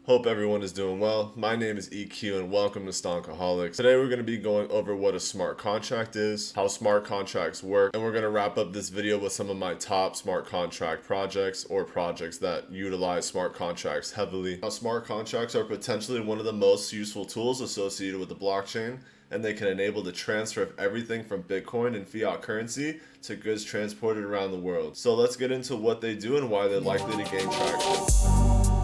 Hope everyone is doing well. My name is EQ and welcome to Stonkaholics. Today we're going to be going over what a smart contract is, how smart contracts work, and we're going to wrap up this video with some of my top smart contract projects or projects that utilize smart contracts heavily. Now, smart contracts are potentially one of the most useful tools associated with the blockchain, and they can enable the transfer of everything from Bitcoin and fiat currency to goods transported around the world. So let's get into what they do and why they're likely to gain traction.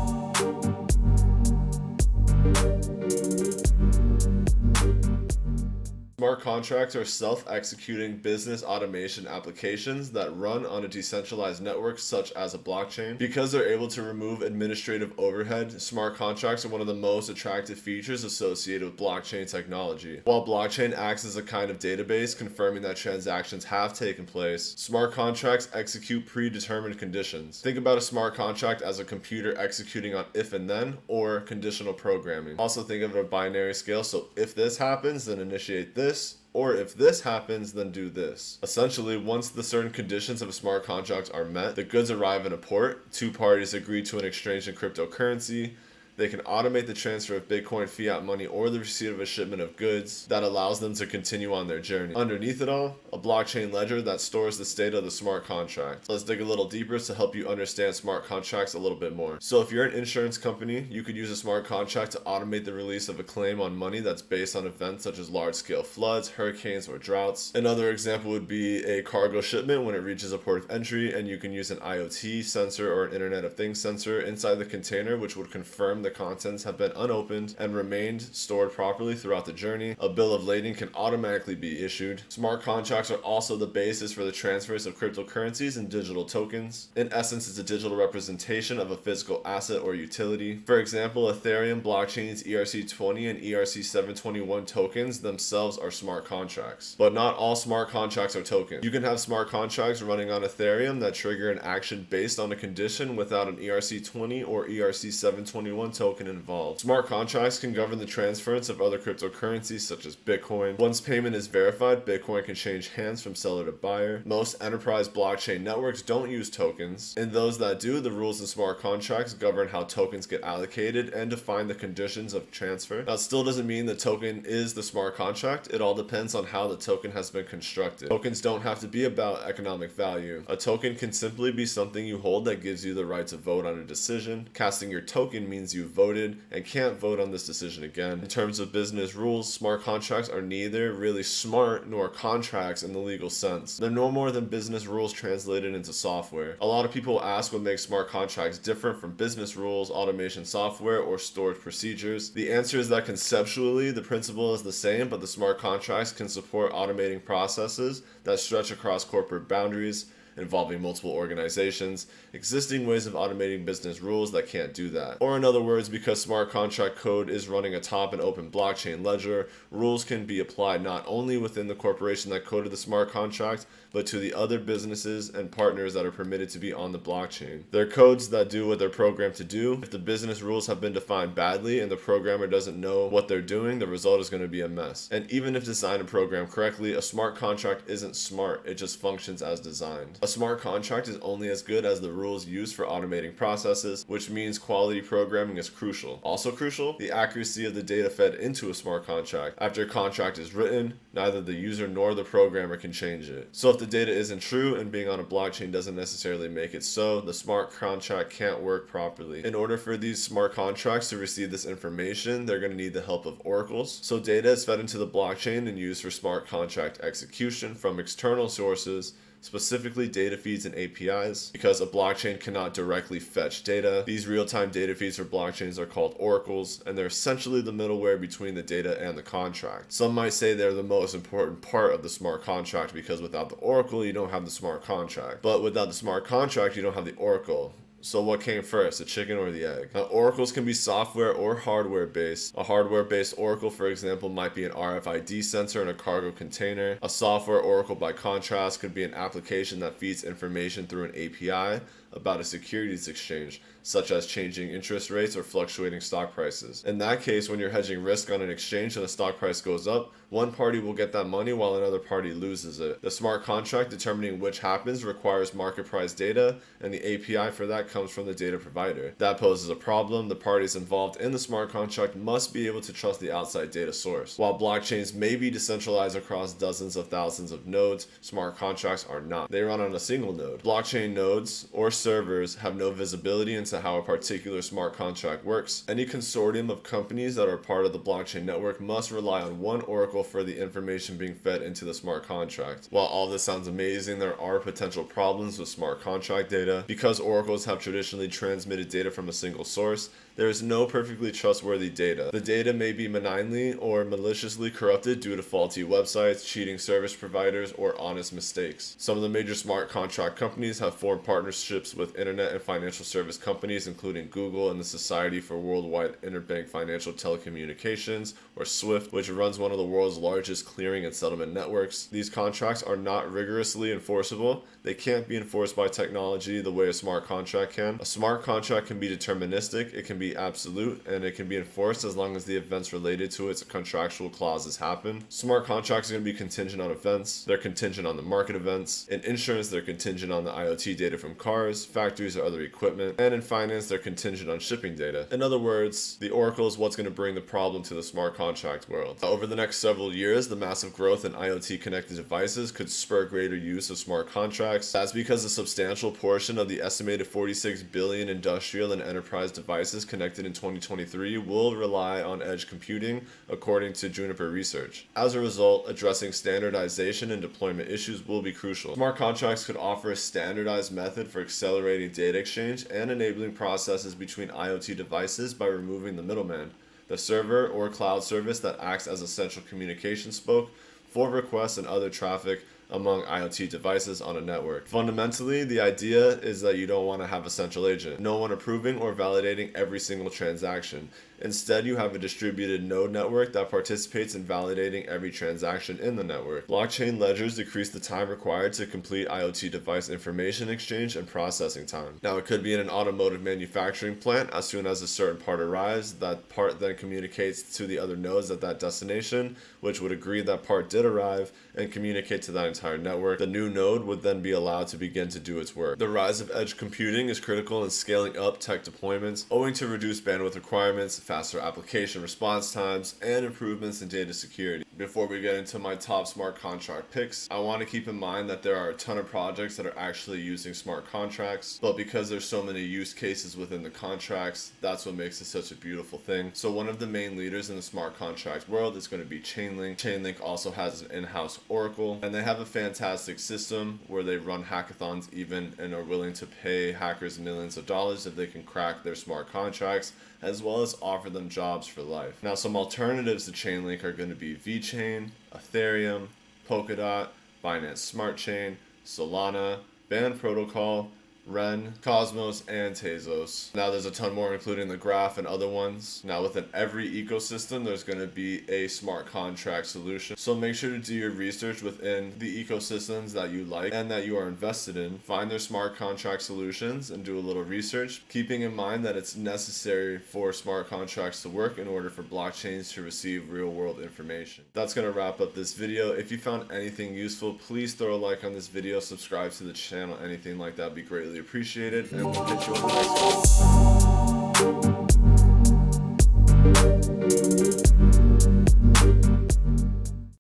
Smart contracts are self-executing business automation applications that run on a decentralized network such as a blockchain. Because they're able to remove administrative overhead, smart contracts are one of the most attractive features associated with blockchain technology. While blockchain acts as a kind of database confirming that transactions have taken place, smart contracts execute predetermined conditions. Think about a smart contract as a computer executing on if and then or conditional programming. Also think of it a binary scale, so if this happens, then initiate this, or if this happens, then do this. Essentially, once the certain conditions of a smart contract are met, the goods arrive in a port, two parties agree to an exchange in cryptocurrency, they can automate the transfer of Bitcoin, fiat money, or the receipt of a shipment of goods that allows them to continue on their journey. Underneath it all, a blockchain ledger that stores the state of the smart contract. Let's dig a little deeper to help you understand smart contracts a little bit more. So if you're an insurance company, you could use a smart contract to automate the release of a claim on money that's based on events such as large-scale floods, hurricanes, or droughts. Another example would be a cargo shipment when it reaches a port of entry, and you can use an IoT sensor or an Internet of Things sensor inside the container, which would confirm the contents have been unopened and remained stored properly throughout the journey. A bill of lading can automatically be issued. Smart contracts are also the basis for the transfers of cryptocurrencies and digital tokens. In essence, it's a digital representation of a physical asset or utility. For example, Ethereum blockchain's ERC20 and ERC721 tokens themselves are smart contracts. But not all smart contracts are tokens. You can have smart contracts running on Ethereum that trigger an action based on a condition without an ERC20 or ERC721 token involved. Smart contracts can govern the transference of other cryptocurrencies such as Bitcoin. Once payment is verified, Bitcoin can change hands from seller to buyer. Most enterprise blockchain networks don't use tokens. In those that do, the rules in smart contracts govern how tokens get allocated and define the conditions of transfer. That still doesn't mean the token is the smart contract. It all depends on how the token has been constructed. Tokens don't have to be about economic value. A token can simply be something you hold that gives you the right to vote on a decision. Casting your token means you voted and can't vote on this decision again. In terms of business rules, smart contracts are neither really smart nor contracts in the legal sense. They're no more than business rules translated into software. A lot of people ask what makes smart contracts different from business rules, automation software, or stored procedures. The answer is that conceptually the principle is the same, but the smart contracts can support automating processes that stretch across corporate boundaries, involving multiple organizations, existing ways of automating business rules that can't do that. Or in other words, because smart contract code is running atop an open blockchain ledger, rules can be applied not only within the corporation that coded the smart contract, but to the other businesses and partners that are permitted to be on the blockchain. They're codes that do what they're programmed to do. If the business rules have been defined badly and the programmer doesn't know what they're doing, the result is going to be a mess. And even if designed and programmed correctly, a smart contract isn't smart, it just functions as designed. A smart contract is only as good as the rules used for automating processes, which means quality programming is crucial. Also crucial, the accuracy of the data fed into a smart contract. After a contract is written, neither the user nor the programmer can change it. So if the data isn't true and being on a blockchain doesn't necessarily make it so, the smart contract can't work properly. In order for these smart contracts to receive this information, they're going to need the help of oracles. So data is fed into the blockchain and used for smart contract execution from external sources, specifically data feeds and APIs. Because a blockchain cannot directly fetch data, these real-time data feeds for blockchains are called oracles, and they're essentially the middleware between the data and the contract. Some might say they're the most important part of the smart contract because without the oracle, you don't have the smart contract. But without the smart contract, you don't have the oracle. So what came first, the chicken or the egg? Now, oracles can be software or hardware based. A hardware based oracle, for example, might be an RFID sensor in a cargo container. A software oracle, by contrast, could be an application that feeds information through an API, about a securities exchange, such as changing interest rates or fluctuating stock prices. In that case, when you're hedging risk on an exchange and the stock price goes up, one party will get that money while another party loses it. The smart contract determining which happens requires market price data, and the API for that comes from the data provider. That poses a problem. The parties involved in the smart contract must be able to trust the outside data source. While blockchains may be decentralized across dozens of thousands of nodes, smart contracts are not. They run on a single node. Blockchain nodes or servers have no visibility into how a particular smart contract works. Any consortium of companies that are part of the blockchain network must rely on one oracle for the information being fed into the smart contract. While all this sounds amazing, there are potential problems with smart contract data. Because oracles have traditionally transmitted data from a single source, there is no perfectly trustworthy data. The data may be benignly or maliciously corrupted due to faulty websites, cheating service providers, or honest mistakes. Some of the major smart contract companies have formed partnerships with internet and financial service companies, including Google and the Society for Worldwide Interbank Financial Telecommunications, or SWIFT, which runs one of the world's largest clearing and settlement networks. These contracts are not rigorously enforceable. They can't be enforced by technology the way a smart contract can. A smart contract can be deterministic, it can be absolute, and it can be enforced as long as the events related to its contractual clauses happen. Smart contracts are going to be contingent on events. They're contingent on the market events. In insurance, they're contingent on the IoT data from cars, factories, or other equipment. And in finance, they're contingent on shipping data. In other words, the oracle is what's going to bring the problem to the smart contract world. Over the next several years, the massive growth in IoT connected devices could spur greater use of smart contracts. That's because a substantial portion of the estimated 46 billion industrial and enterprise devices connected in 2023 will rely on edge computing, according to Juniper Research. As a result, addressing standardization and deployment issues will be crucial. Smart contracts could offer a standardized method for accelerating data exchange and enabling processes between IoT devices by removing the middleman, the server or cloud service that acts as a central communication spoke for requests and other traffic among IoT devices on a network. Fundamentally, the idea is that you don't want to have a central agent, no one approving or validating every single transaction. Instead, you have a distributed node network that participates in validating every transaction in the network. Blockchain ledgers decrease the time required to complete IoT device information exchange and processing time. Now, it could be in an automotive manufacturing plant. As soon as a certain part arrives, that part then communicates to the other nodes at that destination, which would agree that part did arrive and communicate to that entire network. The new node would then be allowed to begin to do its work. The rise of edge computing is critical in scaling up tech deployments, owing to reduced bandwidth requirements, faster application response times, and improvements in data security. Before we get into my top smart contract picks, I want to keep in mind that there are a ton of projects that are actually using smart contracts, but because there's so many use cases within the contracts, that's what makes it such a beautiful thing. So one of the main leaders in the smart contract world is going to be Chainlink. Chainlink also has an in-house oracle, and they have a fantastic system where they run hackathons even and are willing to pay hackers millions of dollars if they can crack their smart contracts, as well as offer them jobs for life. Now, some alternatives to Chainlink are going to be VeChain, Ethereum, Polkadot, Binance Smart Chain, Solana, Band Protocol, Ren, Cosmos, and Tezos. Now there's a ton more, including the Graph and other ones. Now within every ecosystem, there's going to be a smart contract solution. So make sure to do your research within the ecosystems that you like and that you are invested in. Find their smart contract solutions and do a little research, keeping in mind that it's necessary for smart contracts to work in order for blockchains to receive real-world information. That's going to wrap up this video. If you found anything useful, please throw a like on this video, subscribe to the channel, anything like that would be greatly appreciated, and we'll catch you on the next one.